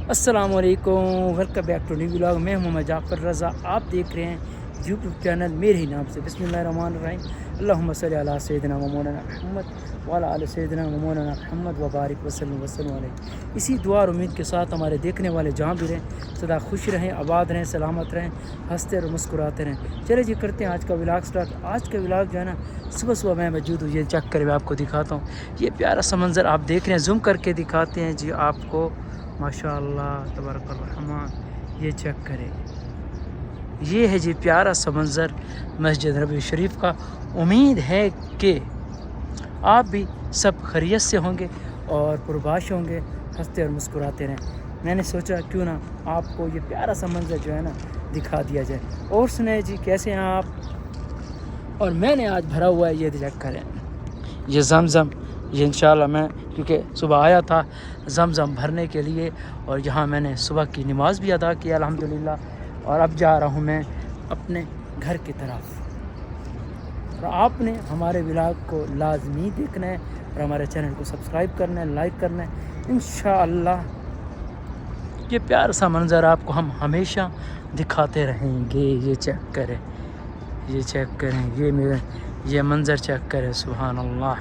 अस्सलामुअलैकुम, welcome back to new vlog. मैं हूं मोहम्मद जाफ़र रज़ा। आप देख रहे हैं यूट्यूब चैनल मेरे ही नाम से। बिस्मिल्लाहिर्रहमानिर्रहीम। अल्लाहुम्मा सल्ली अला सय्यिदिना व मौलाना मुहम्मद व अला आलि सय्यिदिना व मौलाना मुहम्मद व बारिक वसल्लम अलैहि। इसी दुआ और उम्मीद के साथ हमारे देखने वाले जहाँ भी रहें सदा खुश रहें, आबाद रहें, सलामत रहें, हंसते और मुस्कुराते रहें। चले जी करते हैं आज का व्लॉग स्टार्ट। आज का व्लॉग जो है ना, सुबह सुबह मैं मौजूद हूँ। ये चेक कर मैं आपको दिखाता हूँ। ये प्यारा सा मंज़र आप देख रहे हैं, जूम करके दिखाते हैं जी आपको। माशाअल्लाह तबारक रहमान। ये चेक करें, ये है जी प्यारा सा मंज़र मस्जिद नबवी शरीफ का। उम्मीद है कि आप भी सब खैरियत से होंगे और पुरबाश होंगे, हंसते और मुस्कुराते रहें। मैंने सोचा क्यों ना आपको ये प्यारा सा मंज़र जो है ना दिखा दिया जाए। और सुनाए जी, कैसे हैं आप? और मैंने आज भरा हुआ है, ये चेक करें, ये ज़मज़म। ये इंशाल्लाह मैं क्योंकि सुबह आया था ज़मज़म भरने के लिए और यहाँ मैंने सुबह की नमाज़ भी अदा की अल्हम्दुलिल्लाह। और अब जा रहा हूँ मैं अपने घर की तरफ। और आपने हमारे व्लॉग को लाजमी देखना है और हमारे चैनल को सब्सक्राइब करना है, लाइक करना है। इंशाअल्लाह ये प्यारा सा मंज़र आपको हम हमेशा दिखाते रहेंगे। ये चेक करें, ये चेक करें, ये मेरे ये मंज़र चेक करें। सुभान अल्लाह।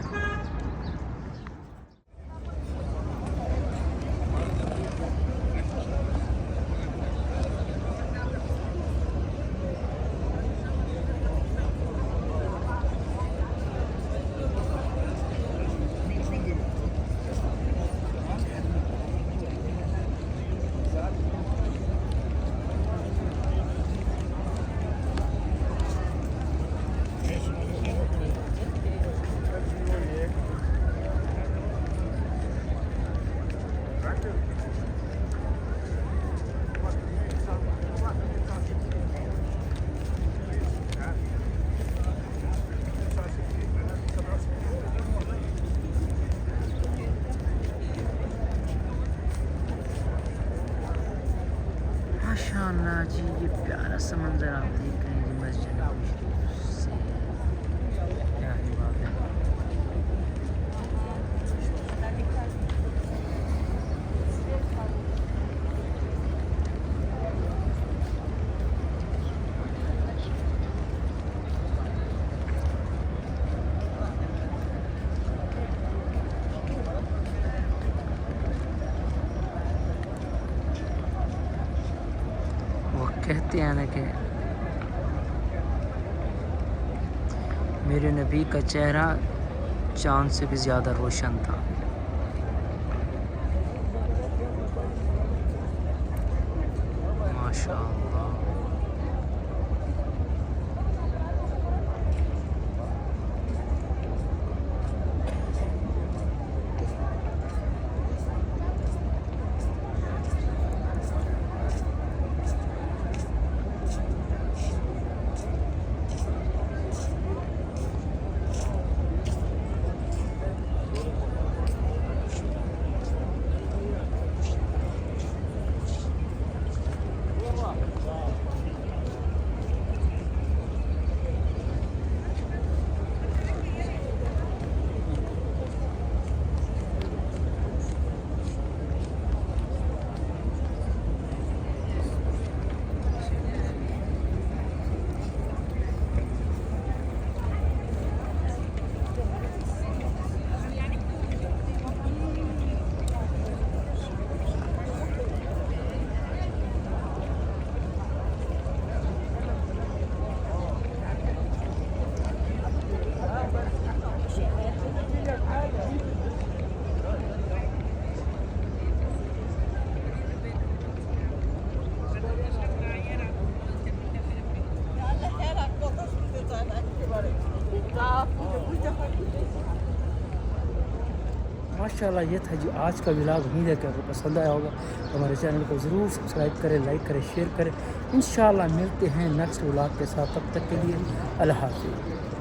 माशाअल्लाह जी, ये प्यारा सा मंज़र आप देख रहे हैं जी मस्जिद नबवी शरीफ से। क्या ही बात है। वो कहते हैं ना कि मेरे नबी का चेहरा चाँद से भी ज़्यादा रोशन था। माशाअल्लाह। माशाल्लाह ये था जी आज का व्लॉग। उम्मीद है कि आपको पसंद आया होगा। तो हमारे चैनल को ज़रूर सब्सक्राइब करें, लाइक करें, शेयर करें। इंशाल्लाह मिलते हैं नेक्स्ट व्लॉग के साथ। तब तक के लिए अल्लाह हाफ़िज़।